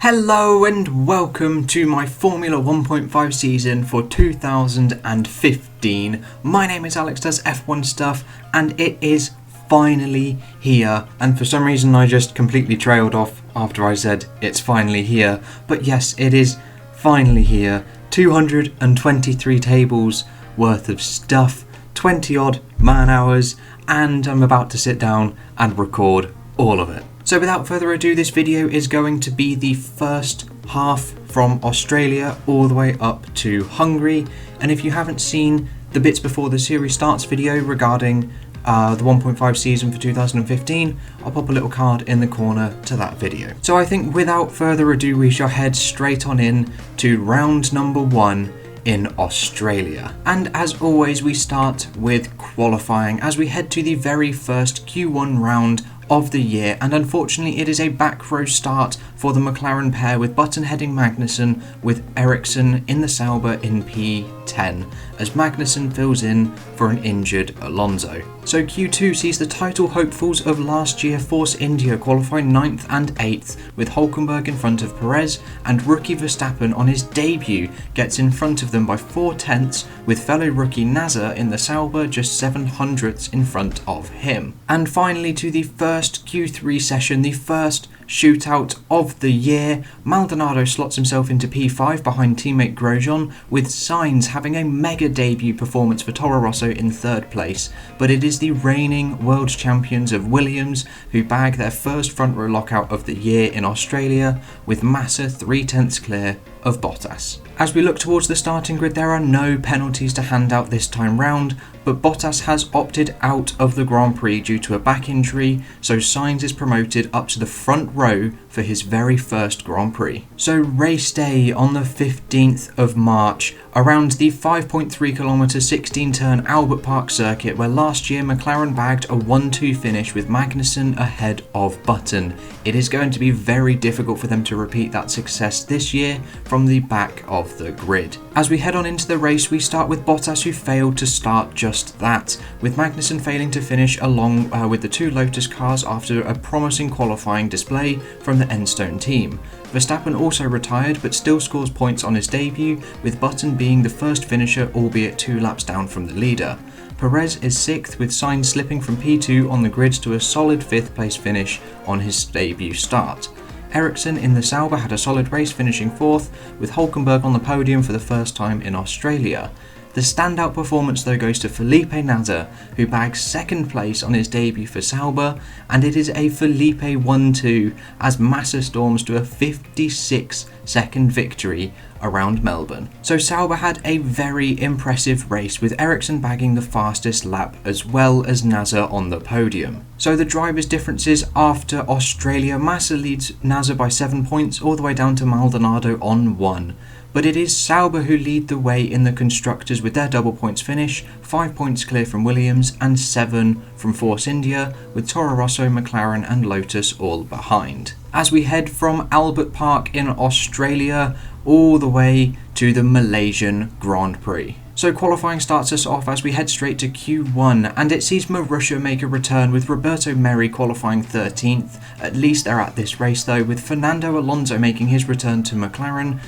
Hello and welcome to my Formula 1.5 season for 2015. My name is Alex Does F1 Stuff and it is finally here. And for some reason I just completely trailed off after I said it's finally here. But yes, it is finally here. 223 tables worth of stuff, 20 odd man hours, and I'm about to sit down and record all of it. So without further ado, this video is going to be the first half from Australia all the way up to Hungary. And if you haven't seen the bits before the series starts video regarding the 1.5 season for 2015, I'll pop a little card in the corner to that video. So I think without further ado, we shall head straight on in to round number 1 in Australia. And as always, we start with qualifying as we head to the very first Q1 round of the year, and unfortunately it is a back row start for the McLaren pair with Button heading Magnussen with Ericsson in the Sauber in P10 as Magnussen fills in for an injured Alonso. So Q2 sees the title hopefuls of last year Force India qualify 9th and 8th with Hülkenberg in front of Perez, and rookie Verstappen on his debut gets in front of them by 4/10 with fellow rookie Nasser in the Sauber just 7/100ths in front of him. And finally to the first Q3 session, the first shootout of the year, Maldonado slots himself into P5 behind teammate Grosjean, with Sainz having a mega debut performance for Toro Rosso in 3rd place, but it is the reigning world champions of Williams who bag their first front row lockout of the year in Australia, with Massa 3/10 clear of Bottas. As we look towards the starting grid, there are no penalties to hand out this time round, but Bottas has opted out of the Grand Prix due to a back injury, so Sainz is promoted up to the front row for his very first Grand Prix. So race day on the 15th of March, around the 5.3km 16 turn Albert Park circuit, where last year McLaren bagged a 1-2 finish with Magnussen ahead of Button. It is going to be very difficult for them to repeat that success this year from the back of the grid. As we head on into the race, we start with Bottas, who failed to start just that, with Magnussen failing to finish along with the 2 Lotus cars after a promising qualifying display from the Enstone team. Verstappen also retired but still scores points on his debut, with Button being the first finisher, albeit 2 laps down from the leader. Perez is 6th, with Sainz slipping from P2 on the grid to a solid 5th place finish on his debut start. Ericsson in the Sauber had a solid race, finishing 4th, with Hülkenberg on the podium for the first time in Australia. The standout performance though goes to Felipe Nasser, who bags 2nd place on his debut for Sauber, and it is a Felipe 1-2 as Massa storms to a 56-second victory around Melbourne. So Sauber had a very impressive race, with Ericsson bagging the fastest lap as well as Nasser on the podium. So the drivers' differences after Australia, Massa leads Nasser by 7 points all the way down to Maldonado on 1. But it is Sauber who lead the way in the constructors with their double points finish, 5 points clear from Williams and 7 from Force India, with Toro Rosso, McLaren and Lotus all behind. As we head from Albert Park in Australia all the way to the Malaysian Grand Prix. So qualifying starts us off as we head straight to Q1, and it sees Marussia make a return with Roberto Merri qualifying 13th. At least they're at this race though, with Fernando Alonso making his return to McLaren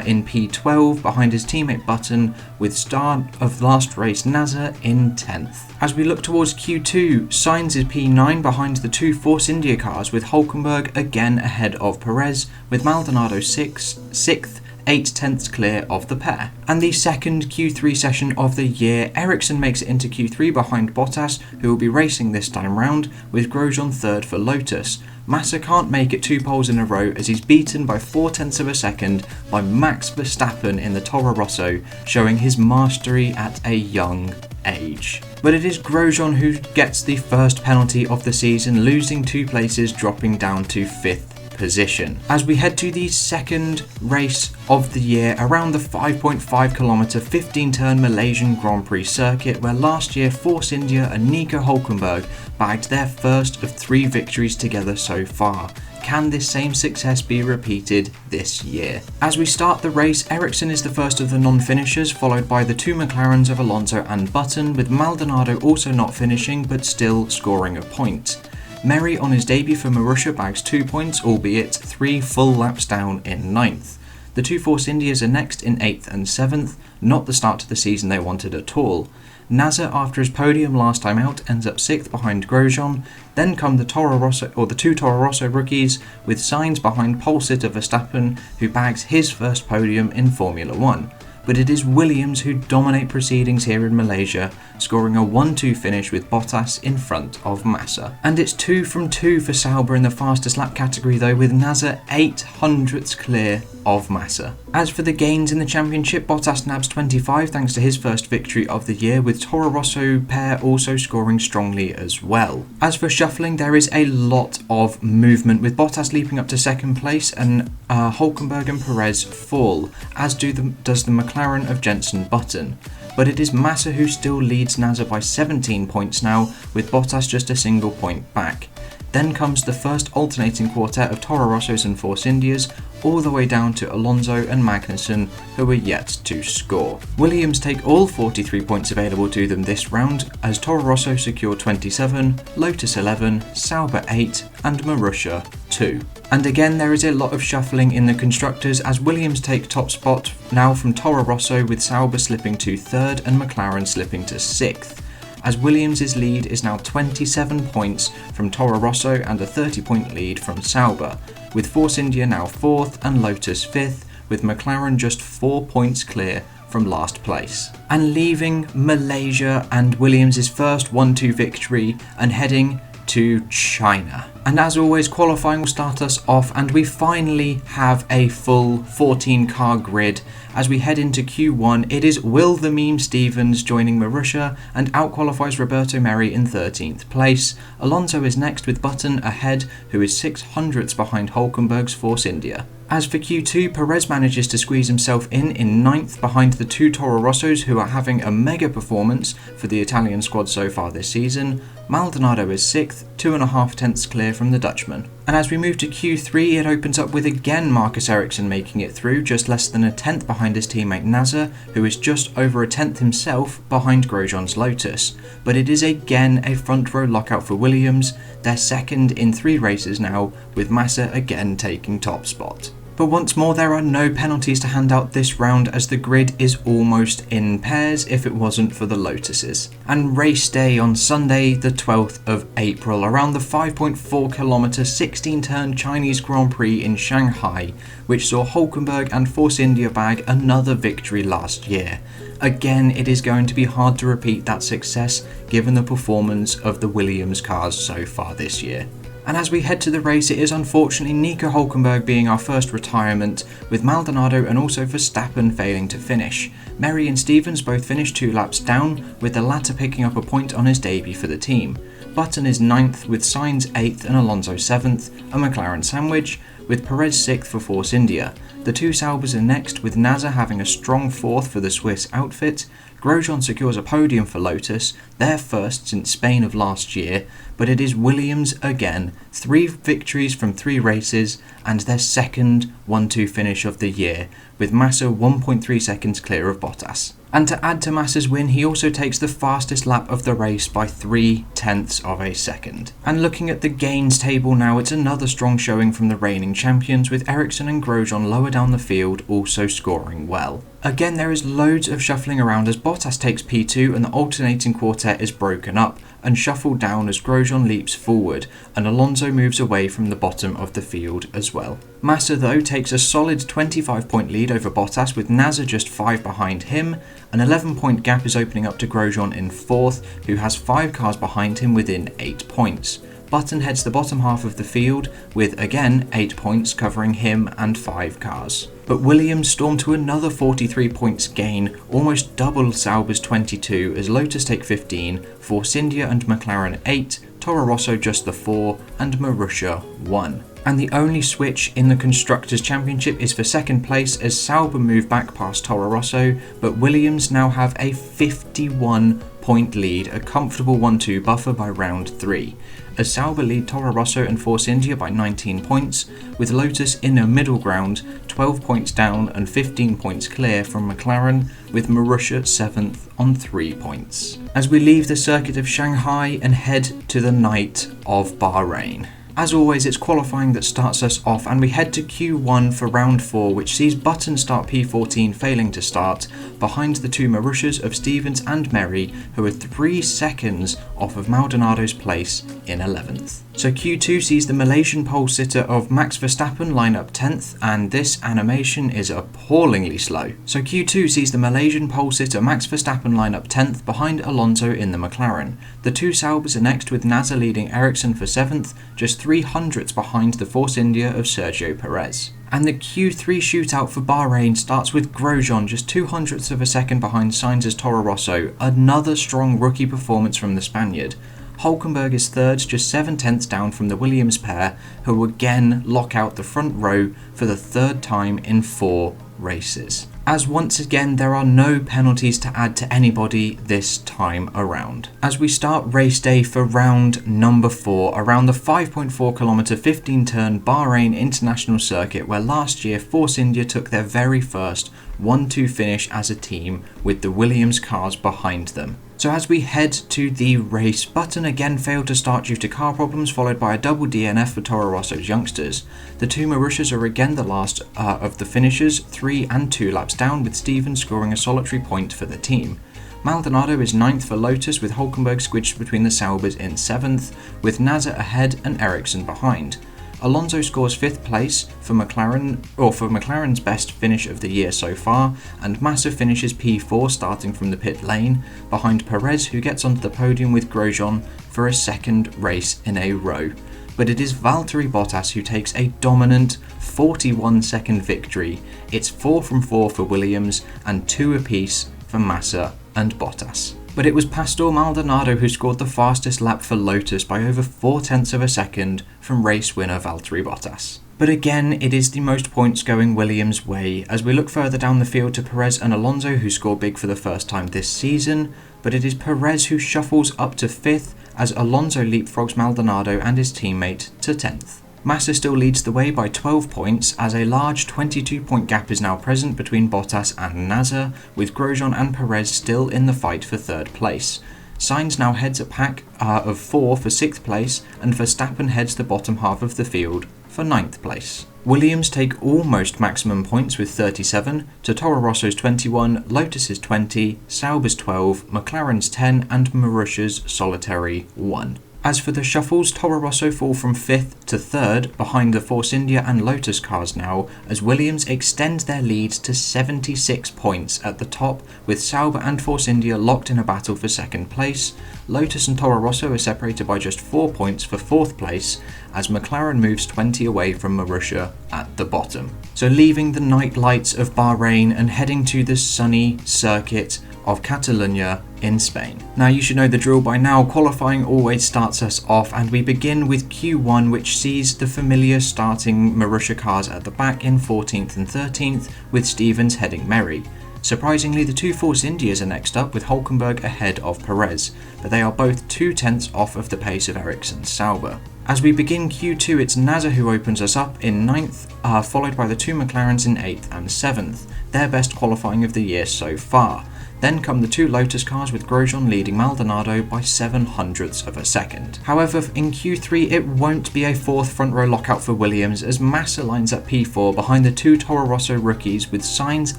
in P12 behind his teammate Button, with start of last race Nasser in 10th. As we look towards Q2, Sainz is P9 behind the 2 Force India cars, with Hülkenberg again ahead of Perez, with Maldonado 6th, 8/10ths clear of the pair. And the second Q3 session of the year, Ericsson makes it into Q3 behind Bottas, who will be racing this time round, with Grosjean 3rd for Lotus. Massa can't make it 2 poles in a row as he's beaten by 0.4 of a second by Max Verstappen in the Toro Rosso, showing his mastery at a young age. But it is Grosjean who gets the first penalty of the season, losing 2 places, dropping down to 5th position. As we head to the second race of the year around the 5.5km 15 turn Malaysian Grand Prix circuit, where last year Force India and Nico Hülkenberg bagged their first of 3 victories together so far. Can this same success be repeated this year? As we start the race, Ericsson is the first of the non-finishers, followed by the 2 McLarens of Alonso and Button, with Maldonado also not finishing but still scoring a point. Merry on his debut for Marussia bags 2 points, albeit 3 full laps down in 9th. The two Force Indias are next in 8th and 7th, not the start to the season they wanted at all. Nasser, after his podium last time out, ends up 6th behind Grosjean. Then come the two Toro Rosso rookies, with Sainz behind pole sitter Verstappen, who bags his first podium in Formula 1. But it is Williams who dominate proceedings here in Malaysia, scoring a 1-2 finish with Bottas in front of Massa. And it's 2 from 2 for Sauber in the fastest lap category though, with Nasser 800ths clear of Massa. As for the gains in the championship, Bottas nabs 25 thanks to his first victory of the year, with Toro Rosso pair also scoring strongly as well. As for shuffling, there is a lot of movement, with Bottas leaping up to second place and Hulkenberg and Perez fall, as does the McLaren of Jenson Button. But it is Massa who still leads Nasser by 17 points now, with Bottas just a single point back. Then comes the first alternating quartet of Toro Rossos and Force Indias, all the way down to Alonso and Magnussen, who are yet to score. Williams take all 43 points available to them this round, as Toro Rosso secure 27, Lotus 11, Sauber 8 and Marussia 2. And again there is a lot of shuffling in the constructors, as Williams take top spot now from Toro Rosso, with Sauber slipping to 3rd and McLaren slipping to 6th. As Williams' lead is now 27 points from Toro Rosso and a 30-point lead from Sauber, with Force India now 4th and Lotus 5th, with McLaren just 4 points clear from last place. And leaving Malaysia and Williams' first 1-2 victory and heading to China. And as always, qualifying will start us off, and we finally have a full 14 car grid. As we head into Q1, it is Will the Meme Stevens joining Marussia and outqualifies Roberto Merry in 13th place. Alonso is next with Button ahead, who is 600ths behind Hulkenberg's Force India. As for Q2, Perez manages to squeeze himself in 9th behind the two Toro Rossos, who are having a mega performance for the Italian squad so far this season. Maldonado is 6th, 2.5 tenths clear from the Dutchman. And as we move to Q3, it opens up with again Marcus Ericsson making it through, just less than a tenth behind his teammate Nasser, who is just over a tenth himself behind Grosjean's Lotus. But it is again a front row lockout for Williams, they're second in 3 races now, with Massa again taking top spot. But once more, there are no penalties to hand out this round, as the grid is almost in pairs if it wasn't for the Lotuses. And race day on Sunday the 12th of April, around the 5.4 kilometre 16 turn Chinese Grand Prix in Shanghai, which saw Hulkenberg and Force India bag another victory last year. Again, it is going to be hard to repeat that success given the performance of the Williams cars so far this year. And as we head to the race, it is unfortunately Nico Hulkenberg being our first retirement, with Maldonado and also Verstappen failing to finish. Merry and Stevens both finished 2 laps down, with the latter picking up a point on his debut for the team. Button is 9th, with Sainz 8th and Alonso 7th, a McLaren sandwich, with Perez 6th for Force India. The two Saubers are next, with Nasser having a strong 4th for the Swiss outfit. Grosjean secures a podium for Lotus, their first since Spain of last year, but it is Williams again, 3 victories from 3 races and their second 1-2 finish of the year, with Massa 1.3 seconds clear of Bottas. And to add to Massa's win, he also takes the fastest lap of the race by 0.3 of a second. And looking at the gains table now, it's another strong showing from the reigning champions, with Ericsson and Grosjean lower down the field also scoring well. Again, there is loads of shuffling around as Bottas takes P2 and the alternating quartet is broken up and shuffled down as Grosjean leaps forward and Alonso moves away from the bottom of the field as well. Massa though takes a solid 25-point lead over Bottas, with Nasser just 5 behind him. An 11-point gap is opening up to Grosjean in 4th, who has 5 cars behind him within 8 points. Button heads the bottom half of the field, with again 8 points covering him and 5 cars. But Williams stormed to another 43 points gain, almost double Sauber's 22, as Lotus take 15, Force India and McLaren 8, Toro Rosso just the 4, and Marussia 1. And the only switch in the Constructors' Championship is for second place, as Sauber move back past Toro Rosso, but Williams now have a 51 point lead, a comfortable 1-2 buffer by round 3. As Sauber lead Toro Rosso and Force India by 19 points, with Lotus in a middle ground, 12 points down and 15 points clear from McLaren, with Marussia 7th on 3 points. As we leave the circuit of Shanghai and head to the night of Bahrain. As always, it's qualifying that starts us off, and we head to Q1 for round 4, which sees Button start P14 failing to start, behind the two Marussias of Stevens and Merry, who are 3 seconds off of Maldonado's place in 11th. So Q2 sees the Malaysian pole sitter of Max Verstappen line up 10th, and this animation is appallingly slow. So Q2 sees the Malaysian pole sitter Max Verstappen line up 10th behind Alonso in the McLaren. The two Saubers are next, with NASA leading Ericsson for 7th, just 300ths behind the Force India of Sergio Perez. And the Q3 shootout for Bahrain starts with Grosjean just 200ths of a second behind Sainz's Toro Rosso, another strong rookie performance from the Spaniard. Hülkenberg is third, just 7/10ths down from the Williams pair, who again lock out the front row for the third time in 4 races. As once again there are no penalties to add to anybody this time around. As we start race day for round number 4, around the 5.4km 15 turn Bahrain International Circuit, where last year Force India took their very first 1-2 finish as a team with the Williams cars behind them. So as we head to the race, Button again failed to start due to car problems, followed by a double DNF for Toro Rosso's youngsters. The two Marussias are again the last of the finishers, 3 and 2 laps down, with Stevens scoring a solitary point for the team. Maldonado is 9th for Lotus, with Hülkenberg squidged between the Saubers in 7th, with NASA ahead and Ericsson behind. Alonso scores 5th place for McLaren's best finish of the year so far, and Massa finishes P4 starting from the pit lane, behind Perez, who gets onto the podium with Grosjean for a second race in a row. But it is Valtteri Bottas who takes a dominant 41-second victory. It's 4 from 4 for Williams and 2 apiece for Massa and Bottas. But it was Pastor Maldonado who scored the fastest lap for Lotus by over 0.4 of a second from race winner Valtteri Bottas. But again, it is the most points going Williams' way, as we look further down the field to Perez and Alonso, who score big for the first time this season, but it is Perez who shuffles up to 5th as Alonso leapfrogs Maldonado and his teammate to 10th. Massa still leads the way by 12 points, as a large 22-point gap is now present between Bottas and NASA, with Grosjean and Perez still in the fight for 3rd place. Sainz now heads a pack of 4 for 6th place, and Verstappen heads the bottom half of the field for 9th place. Williams take almost maximum points with 37, to Toro Rosso's 21, Lotus's 20, Sauber's 12, McLaren's 10 and Marussia's solitary 1. As for the shuffles, Toro Rosso fall from 5th to 3rd behind the Force India and Lotus cars now, as Williams extends their lead to 76 points at the top, with Sauber and Force India locked in a battle for 2nd place. Lotus and Toro Rosso are separated by just 4 points for 4th place, as McLaren moves 20 away from Marussia at the bottom. So leaving the night lights of Bahrain and heading to the sunny circuit of Catalonia in Spain. Now you should know the drill by now, qualifying always starts us off, and we begin with Q1, which sees the familiar starting Marussia cars at the back in 14th and 13th, with Stevens heading merry. Surprisingly, the two Force Indias are next up, with Hülkenberg ahead of Perez, but they are both 0.2 off of the pace of Ericsson's Sauber. As we begin Q2, it's NASA who opens us up in 9th, followed by the two McLarens in 8th and 7th, their best qualifying of the year so far. Then come the two Lotus cars, with Grosjean leading Maldonado by 0.07 of a second. However, in Q3 it won't be a 4th front row lockout for Williams, as Massa lines up P4 behind the two Toro Rosso rookies, with Sainz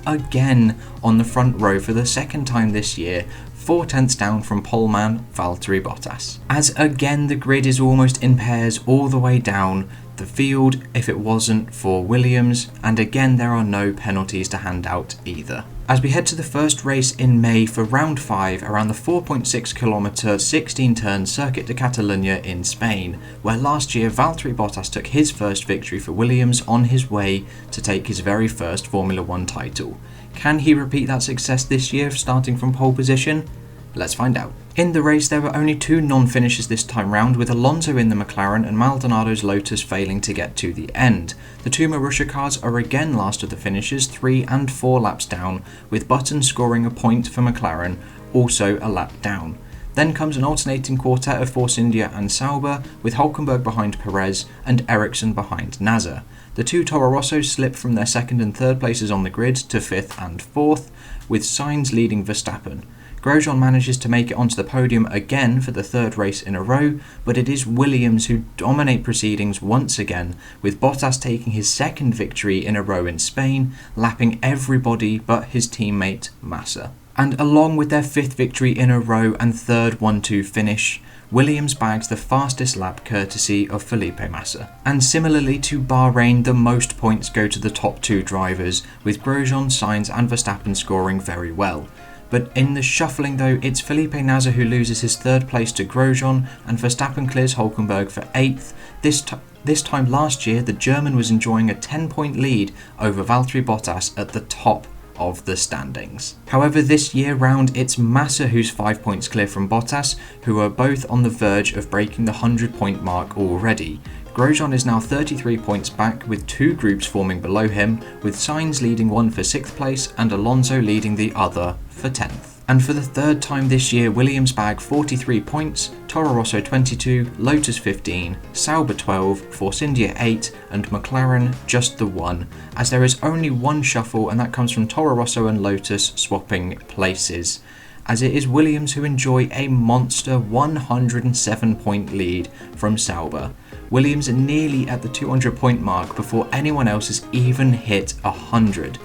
again on the front row for the 2nd time this year, 0.4 down from poleman Valtteri Bottas. As again the grid is almost in pairs all the way down the field if it wasn't for Williams, and again there are no penalties to hand out either. As we head to the first race in May for round 5 around the 4.6km 16 turn Circuit de Catalunya in Spain, where last year Valtteri Bottas took his first victory for Williams on his way to take his very first Formula 1 title. Can he repeat that success this year, starting from pole position? Let's find out. In the race there were only 2 non-finishers this time round, with Alonso in the McLaren and Maldonado's Lotus failing to get to the end. The two Marussia cars are again last of the finishers, 3 and 4 laps down, with Button scoring a point for McLaren, also a lap down. Then comes an alternating quartet of Force India and Sauber, with Hülkenberg behind Perez and Ericsson behind Nasser. The two Toro Rossos slip from their second and third places on the grid to 5th and 4th, with Sainz leading Verstappen. Grosjean manages to make it onto the podium again for the third race in a row, but it is Williams who dominate proceedings once again, with Bottas taking his second victory in a row in Spain, lapping everybody but his teammate Massa. And along with their 5th victory in a row and third 1-2 finish, Williams bags the fastest lap courtesy of Felipe Massa. And similarly to Bahrain, the most points go to the top 2 drivers, with Grosjean, Sainz and Verstappen scoring very well. But in the shuffling though, it's Felipe Nasser who loses his 3rd place to Grosjean, and Verstappen clears Hülkenberg for 8th. This time last year, the German was enjoying a 10-point lead over Valtteri Bottas at the top of the standings. However, this year round, it's Massa who's 5 points clear from Bottas, who are both on the verge of breaking the 100-point mark already. Grosjean is now 33 points back, with 2 groups forming below him, with Sainz leading one for 6th place and Alonso leading the other for 10th. And for the 3rd time this year, Williams bag 43 points, Toro Rosso 22, Lotus 15, Sauber 12, Force India 8 and McLaren just the 1, as there is only one shuffle, and that comes from Toro Rosso and Lotus swapping places, as it is Williams who enjoy a monster 107-point lead from Sauber. Williams are nearly at the 200-point mark before anyone else has even hit 100.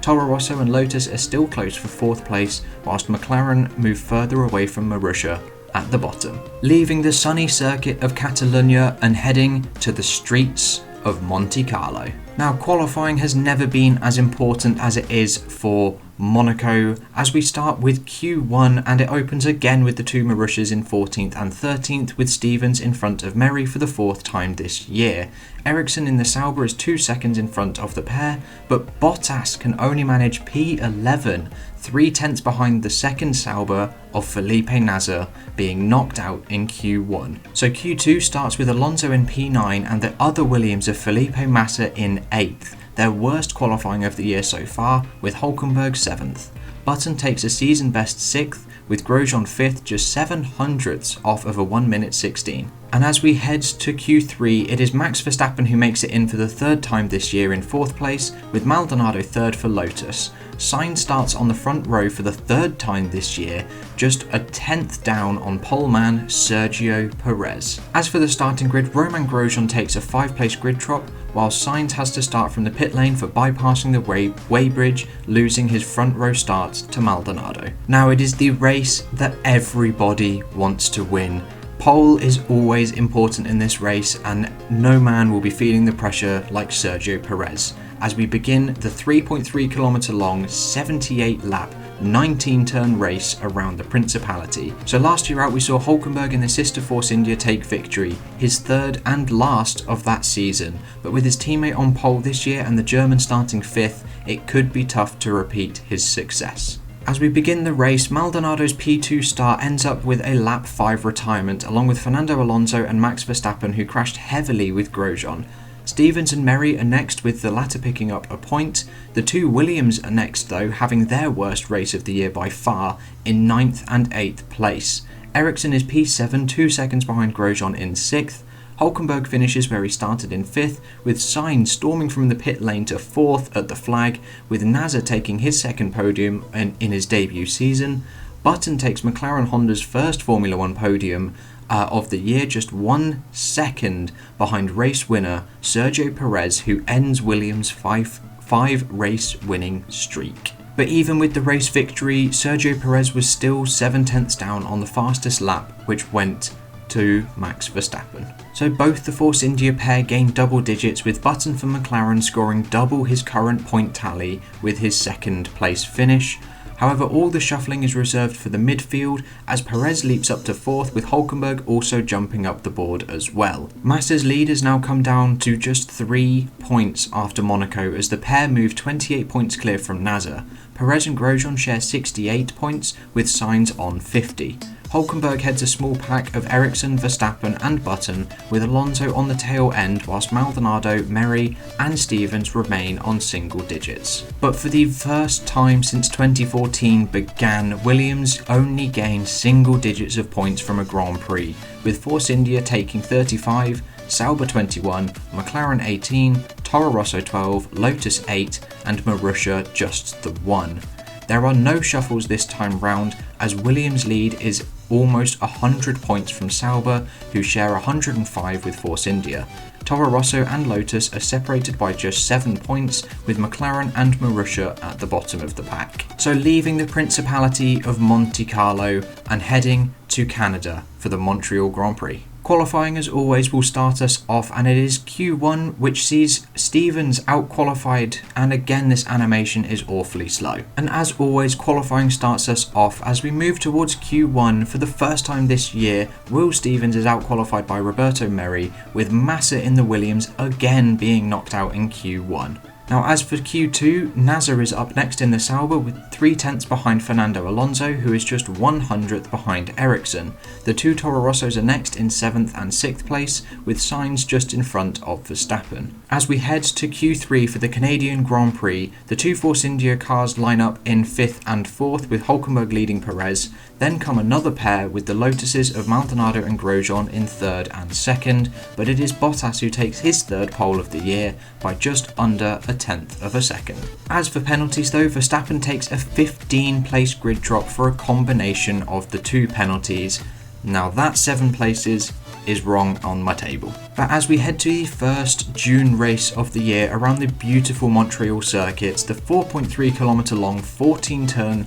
Toro Rosso and Lotus are still close for 4th place, whilst McLaren move further away from Marussia at the bottom. Leaving the sunny circuit of Catalunya and heading to the streets of Monte Carlo. Now, qualifying has never been as important as it is for Monaco, as we start with Q1 and it opens again with the two Marussias in 14th and 13th, with Stevens in front of Merry for the 4th time this year. Ericsson in the Sauber is 2 seconds in front of the pair, but Bottas can only manage P11, 3 tenths behind the second Sauber of Felipe Nasser being knocked out in Q1. So Q2 starts with Alonso in P9 and the other Williams of Felipe Massa in 8th, their worst qualifying of the year so far, with Hülkenberg 7th. Button takes a season best 6th, with Grosjean 5th, just 7 hundredths off of a 1 minute 16. And as we head to Q3, it is Max Verstappen who makes it in for the 3rd time this year in 4th place, with Maldonado 3rd for Lotus. Sainz starts on the front row for the 3rd time this year, just a 10th down on poleman Sergio Perez. As for the starting grid, Romain Grosjean takes a 5-place grid drop, while Sainz has to start from the pit lane for bypassing the weighbridge, losing his front row start to Maldonado. Now, it is the race that everybody wants to win. Pole is always important in this race, and no man will be feeling the pressure like Sergio Perez, as we begin the 3.3 kilometre long, 78 lap, 19 turn race around the Principality. So last year out we saw Hülkenberg in the sister Force India take victory, his 3rd and last of that season, but with his teammate on pole this year and the German starting 5th, it could be tough to repeat his success. As we begin the race, Maldonado's P2 start ends up with a lap 5 retirement, along with Fernando Alonso and Max Verstappen, who crashed heavily with Grosjean. Stevens and Merry are next, with the latter picking up a point. The two Williams are next though, having their worst race of the year by far, in 9th and 8th place. Ericsson is P7, 2 seconds behind Grosjean in 6th. Hülkenberg finishes where he started in 5th, with Sainz storming from the pit lane to 4th at the flag, with Nasser taking his 2nd podium in his debut season. Button takes McLaren Honda's first Formula 1 podium of the year, just 1 second behind race winner Sergio Perez, who ends Williams' 5 race winning streak. But even with the race victory, Sergio Perez was still 7 tenths down on the fastest lap, which went to Max Verstappen. So both the Force India pair gained double digits, with Button for McLaren scoring double his current point tally with his 2nd place finish. However, all the shuffling is reserved for the midfield, as Perez leaps up to 4th, with Hülkenberg also jumping up the board as well. Massa's lead has now come down to just 3 points after Monaco, as the pair move 28 points clear from Nasser. Perez and Grosjean share 68 points, with Sainz on 50. Hulkenberg heads a small pack of Ericsson, Verstappen and Button, with Alonso on the tail end, whilst Maldonado, Merry and Stevens remain on single digits. But for the first time since 2014 began, Williams only gained single digits of points from a Grand Prix, with Force India taking 35, Sauber 21, McLaren 18, Toro Rosso 12, Lotus 8 and Marussia just the 1. There are no shuffles this time round, as Williams' lead is almost 100 points from Sauber, who share 105 with Force India. Toro Rosso and Lotus are separated by just 7 points, with McLaren and Marussia at the bottom of the pack. So leaving the Principality of Monte Carlo and heading to Canada for the Montreal Grand Prix. Qualifying as always will start us off, and it is Q1, which sees Stevens out-qualified, and again this animation is awfully slow. And as always, qualifying starts us off as we move towards Q1. For the first time this year, Will Stevens is out-qualified by Roberto Merry, with Massa in the Williams again being knocked out in Q1. Now as for Q2, Nasser is up next in the Sauber with 3/10 behind Fernando Alonso, who is just 100th behind Ericsson. The two Toro Rossos are next in 7th and 6th place, with Sainz just in front of Verstappen. As we head to Q3 for the Canadian Grand Prix, the two Force India cars line up in 5th and 4th, with Hulkenberg leading Perez. Then come another pair with the Lotuses of Maldonado and Grosjean in 3rd and 2nd, but it is Bottas who takes his 3rd pole of the year by just under a 1/10 of a second. As for penalties though, Verstappen takes a 15 place grid drop for a combination of the two penalties. Now that 7 places is wrong on my table. But as we head to the first June race of the year around the beautiful Montreal circuits, the 4.3km long 14 turn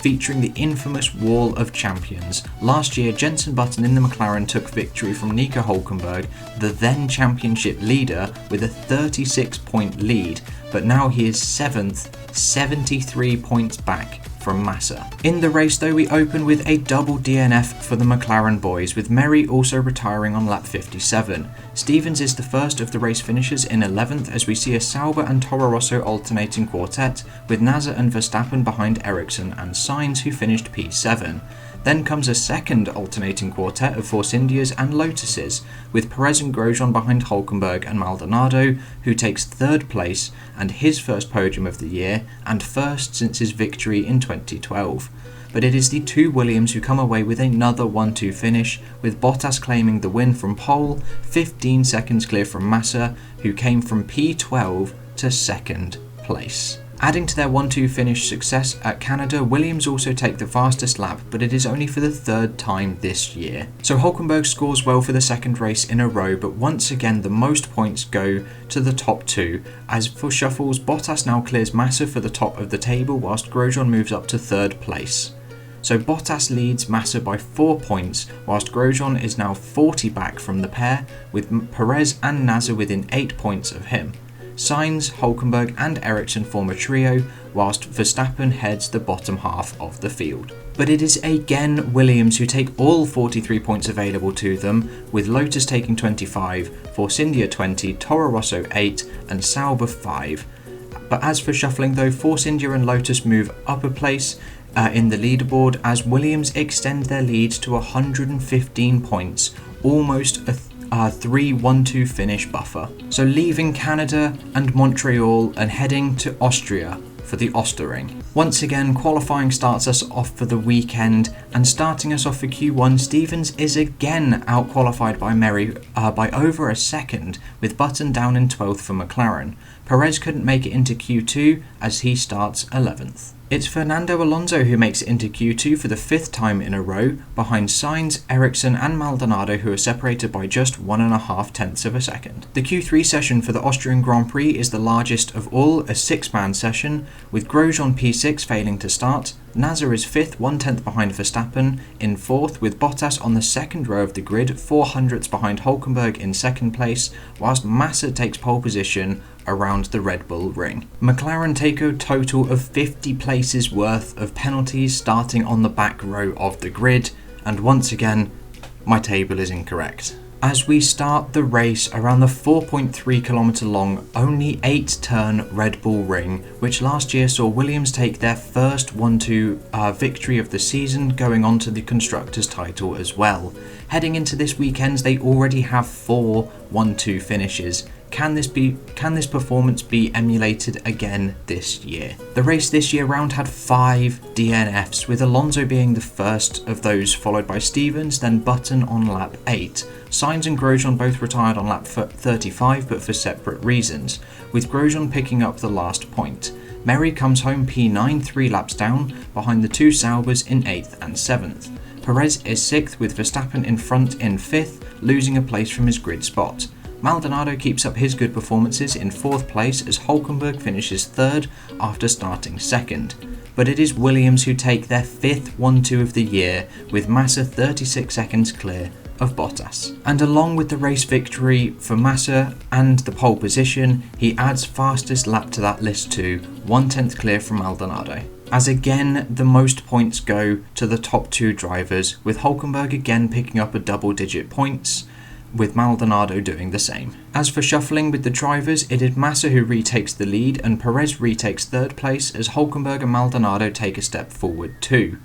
featuring the infamous Wall of Champions. Last year, Jenson Button in the McLaren took victory from Nico Hulkenberg, the then championship leader, with a 36-point lead, but now he is 7th, 73 points back from Massa. In the race though, we open with a double DNF for the McLaren boys, with Merry also retiring on lap 57. Stevens is the first of the race finishers in 11th, as we see a Sauber and Toro Rosso alternating quartet, with Nasser and Verstappen behind Ericsson and Sainz, who finished P7. Then comes a second alternating quartet of Force Indias and Lotuses, with Perez and Grosjean behind Hulkenberg and Maldonado, who takes 3rd place and his first podium of the year, and first since his victory in 2012. But it is the two Williams who come away with another 1-2 finish, with Bottas claiming the win from pole, 15 seconds clear from Massa, who came from P12 to 2nd place. Adding to their 1-2 finish success at Canada, Williams also take the fastest lap, but it is only for the 3rd time this year. So Hulkenberg scores well for the 2nd race in a row, but once again the most points go to the top 2. As for shuffles, Bottas now clears Massa for the top of the table, whilst Grosjean moves up to 3rd place. So Bottas leads Massa by 4 points, whilst Grosjean is now 40 back from the pair, with Perez and Nasser within 8 points of him. Sainz, Hulkenberg and Ericsson form a trio, whilst Verstappen heads the bottom half of the field. But it is again Williams who take all 43 points available to them, with Lotus taking 25, Force India 20, Toro Rosso 8 and Sauber 5. But as for shuffling though, Force India and Lotus move up a place in the leaderboard, as Williams extend their lead to 115 points, almost a 3-1-2 finish buffer. So leaving Canada and Montreal and heading to Austria for the Osterring. Once again, qualifying starts us off for the weekend, and starting us off for Q1, Stevens is again out-qualified by Merry by over a second, with Button down in 12th for McLaren. Perez couldn't make it into Q2 as he starts 11th. It's Fernando Alonso who makes it into Q2 for the 5th time in a row, behind Sainz, Ericsson and Maldonado, who are separated by just 1.5 tenths of a second. The Q3 session for the Austrian Grand Prix is the largest of all, a 6-man session, with Grosjean P6 failing to start. Nasser is 5th, 1/10 behind Verstappen, in 4th, with Bottas on the 2nd row of the grid, 400ths behind Hulkenberg in 2nd place, whilst Massa takes pole position around the Red Bull ring. McLaren take a total of 50 places worth of penalties starting on the back row of the grid, and once again, my table is incorrect. as we start the race around the 4.3km long, only 8-turn Red Bull Ring, which last year saw Williams take their first 1-2 victory of the season, going on to the Constructors' title as well. Heading into this weekend, they already have 4 1-2 finishes. Can this performance be emulated again this year? The race this year round had 5 DNFs, with Alonso being the first of those, followed by Stevens, then Button on lap 8. Sainz and Grosjean both retired on lap 35, but for separate reasons, with Grosjean picking up the last point. Merry comes home P9 3 laps down, behind the 2 Saubers in 8th and 7th. Perez is 6th, with Verstappen in front in 5th, losing a place from his grid spot. Maldonado keeps up his good performances in 4th place as Hülkenberg finishes 3rd after starting 2nd. But it is Williams who take their 5th 1-2 of the year, with Massa 36 seconds clear of Bottas. And along with the race victory for Massa and the pole position, he adds fastest lap to that list too, 1/10 clear from Maldonado. As again, the most points go to the top 2 drivers, with Hülkenberg again picking up a double-digit points, with Maldonado doing the same. As for shuffling with the drivers, it is Massa who retakes the lead and Perez retakes 3rd place as Hülkenberg and Maldonado take a step forward too.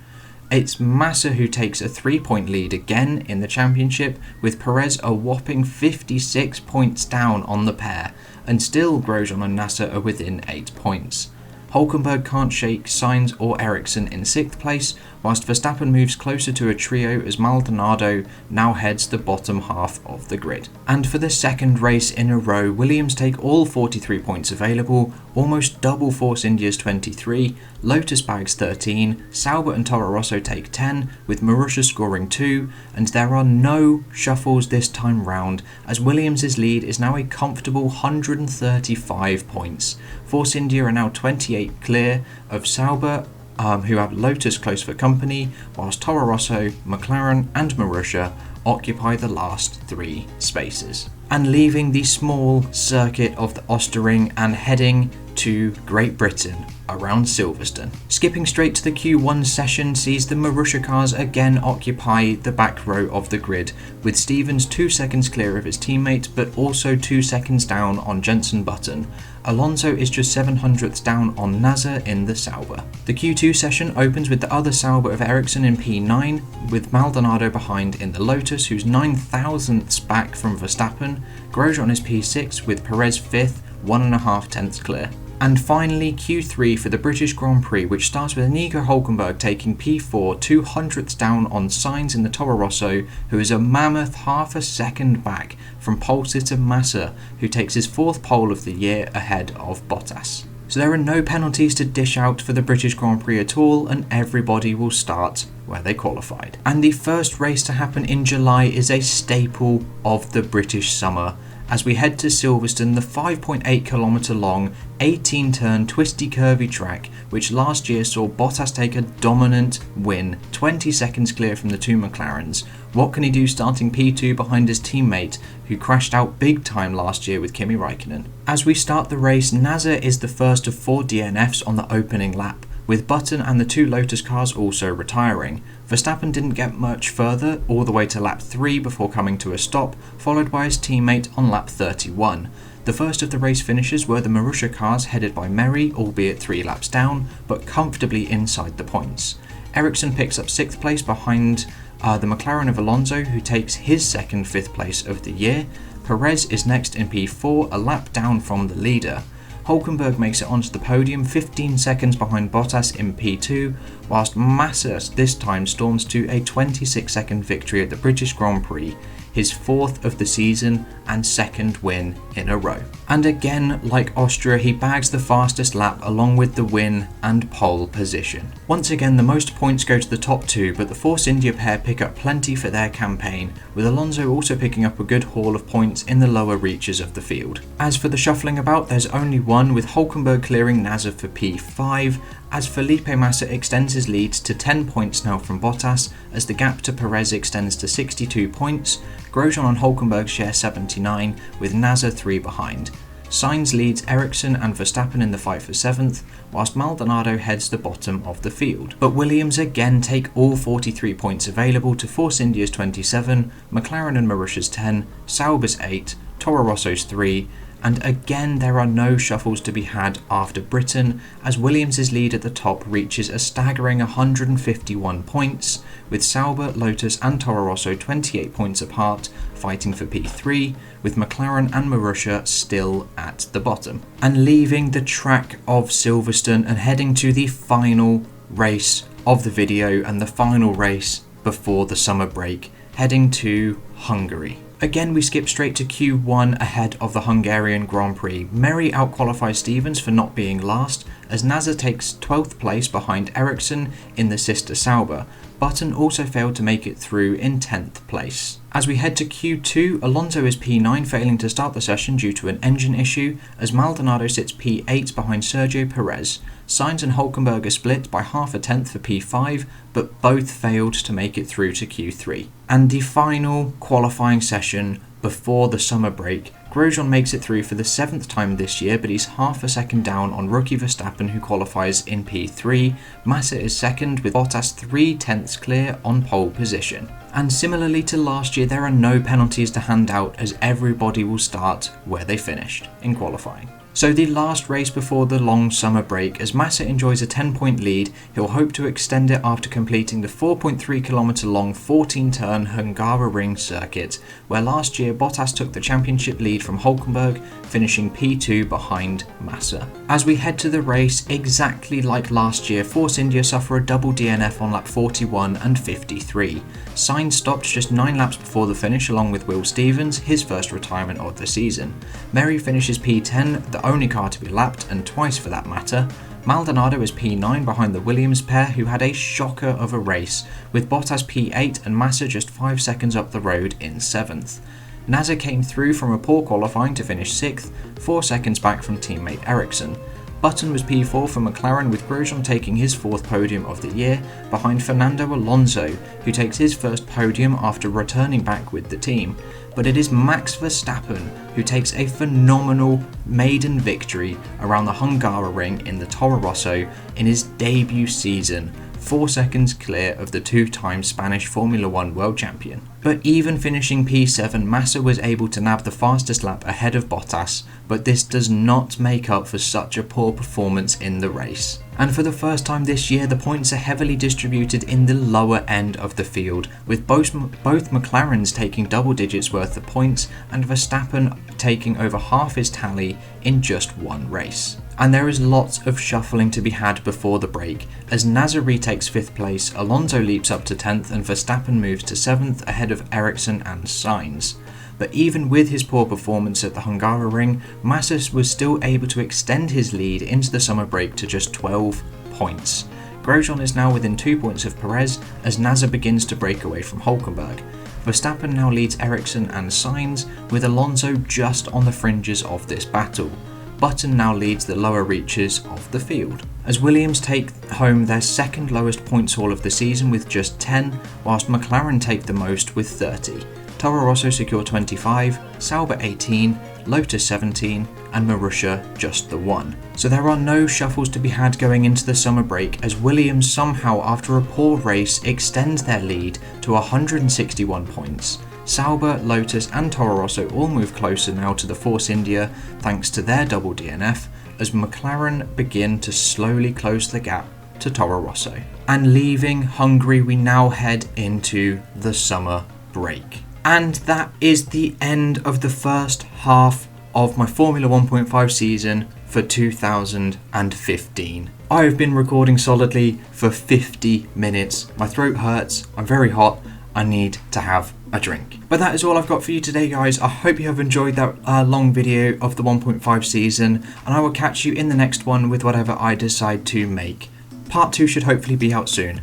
It's Massa who takes a 3-point lead again in the championship, with Perez a whopping 56 points down on the pair, and still Grosjean and Nasser are within 8 points. Hülkenberg can't shake Sainz or Ericsson in 6th place, whilst Verstappen moves closer to a trio as Maldonado now heads the bottom half of the grid. And for the second race in a row, Williams take all 43 points available, almost double Force India's 23, Lotus bags 13, Sauber and Toro Rosso take 10, with Marussia scoring 2, and there are no shuffles this time round, as Williams' lead is now a comfortable 135 points. Force India are now 28 clear of Sauber, who have Lotus close for company, whilst Toro Rosso, McLaren and Marussia occupy the last 3 spaces. And leaving the small circuit of the Osterring and heading to Great Britain around Silverstone. Skipping straight to the Q1 session sees the Marussia cars again occupy the back row of the grid, with Stevens 2 seconds clear of his teammate, but also 2 seconds down on Jenson Button. Alonso is just 700ths down on Nasser in the Sauber. The Q2 session opens with the other Sauber of Ericsson in P9, with Maldonado behind in the Lotus, who's 9,000ths back from Verstappen. Grosjean is P6, with Perez 5th, 1.5 tenths clear. And finally, Q3 for the British Grand Prix, which starts with Nico Hülkenberg taking P4, 200ths down on Sainz in the Toro Rosso, who is a mammoth half a second back from pole sitter Massa, who takes his 4th pole of the year ahead of Bottas. So there are no penalties to dish out for the British Grand Prix at all, and everybody will start where they qualified. And the first race to happen in July is a staple of the British summer, as we head to Silverstone, the 5.8km long, 18-turn twisty curvy track, which last year saw Bottas take a dominant win, 20 seconds clear from the 2 McLarens. What can he do starting P2 behind his teammate, who crashed out big time last year with Kimi Räikkönen? As we start the race, Nasser is the first of 4 DNFs on the opening lap, with Button and the 2 Lotus cars also retiring. Verstappen didn't get much further, all the way to lap 3 before coming to a stop, followed by his teammate on lap 31. The first of the race finishes were the Marussia cars headed by Merry, albeit 3 laps down, but comfortably inside the points. Ericsson picks up 6th place behind the McLaren of Alonso, who takes his second 5th place of the year. Perez is next in P4, a lap down from the leader. Hülkenberg makes it onto the podium 15 seconds behind Bottas in P2, whilst Massa this time storms to a 26-second victory at the British Grand Prix, his 4th of the season and 2nd win in a row. And again, like Austria, he bags the fastest lap along with the win and pole position. Once again, the most points go to the top 2, but the Force India pair pick up plenty for their campaign, with Alonso also picking up a good haul of points in the lower reaches of the field. As for the shuffling about, there's only one, with Hülkenberg clearing Nasser for P5, as Felipe Massa extends his lead to 10 points now from Bottas, as the gap to Perez extends to 62 points. Grosjean and Hülkenberg share 79, with Nasser 3 behind. Sainz leads Ericsson and Verstappen in the fight for 7th, whilst Maldonado heads the bottom of the field. But Williams again take all 43 points available to Force India's 27, McLaren and Marussia's 10, Sauber's 8, Toro Rosso's 3, and again there are no shuffles to be had after Britain, as Williams' lead at the top reaches a staggering 151 points, with Sauber, Lotus and Toro Rosso 28 points apart, fighting for P3, with McLaren and Marussia still at the bottom. And leaving the track of Silverstone and heading to the final race of the video and the final race before the summer break, heading to Hungary. Again, we skip straight to Q1 ahead of the Hungarian Grand Prix. Merry outqualifies Stevens for not being last, as Nasser takes 12th place behind Ericsson in the sister Sauber. Button also failed to make it through in 10th place. As we head to Q2, Alonso is P9, failing to start the session due to an engine issue, as Maldonado sits P8 behind Sergio Perez. Sainz and Hülkenberg are split by half a tenth for P5, but both failed to make it through to Q3. And the final qualifying session before the summer break, Grosjean makes it through for the 7th time this year, but he's half a second down on rookie Verstappen, who qualifies in P3. Massa is second, with Bottas 3/10 clear on pole position. And similarly to last year, there are no penalties to hand out, as everybody will start where they finished in qualifying. So the last race before the long summer break, as Massa enjoys a 10-point lead, he'll hope to extend it after completing the 4.3km long 14-turn Hungaroring circuit, where last year Bottas took the championship lead from Hülkenberg, finishing P2 behind Massa. As we head to the race, exactly like last year, Force India suffer a double DNF on lap 41 and 53. Sainz stopped just 9 laps before the finish along with Will Stevens, his first retirement of the season. Merry finishes P10, the only car to be lapped, and twice for that matter. Maldonado is P9 behind the Williams pair, who had a shocker of a race, with Bottas P8 and Massa just 5 seconds up the road in 7th. Nasser came through from a poor qualifying to finish 6th, 4 seconds back from teammate Ericsson. Button was P4 for McLaren, with Grosjean taking his 4th podium of the year, behind Fernando Alonso, who takes his first podium after returning back with the team. But it is Max Verstappen who takes a phenomenal maiden victory around the Hungaroring in the Toro Rosso in his debut season, 4 seconds clear of the 2-time Spanish Formula 1 world champion. But even finishing P7, Massa was able to nab the fastest lap ahead of Bottas, but this does not make up for such a poor performance in the race. And for the first time this year, the points are heavily distributed in the lower end of the field, with both McLarens taking double digits worth of points and Verstappen taking over half his tally in just one race. And there is lots of shuffling to be had before the break, as Nasser retakes 5th place, Alonso leaps up to 10th and Verstappen moves to 7th ahead of Ericsson and Sainz. But even with his poor performance at the Hungaroring, Massa was still able to extend his lead into the summer break to just 12 points. Grosjean is now within 2 points of Perez as Nasser begins to break away from Hülkenberg. Verstappen now leads Ericsson and Sainz, with Alonso just on the fringes of this battle. Button now leads the lower reaches of the field, as Williams take home their 2nd lowest points haul of the season with just 10, whilst McLaren take the most with 30. Toro Rosso secure 25, Sauber 18, Lotus 17, and Marussia just the 1. So there are no shuffles to be had going into the summer break, as Williams somehow, after a poor race, extends their lead to 161 points. Sauber, Lotus and Toro Rosso all move closer now to the Force India thanks to their double DNF, as McLaren begin to slowly close the gap to Toro Rosso. And leaving Hungary, we now head into the summer break. And that is the end of the first half of my Formula 1.5 season for 2015. I have been recording solidly for 50 minutes. My throat hurts, I'm very hot, I need to have a drink. But that is all I've got for you today, guys. I hope you have enjoyed that long video of the 1.5 season, and I will catch you in the next one with whatever I decide to make. Part 2 should hopefully be out soon.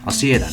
I'll see you then.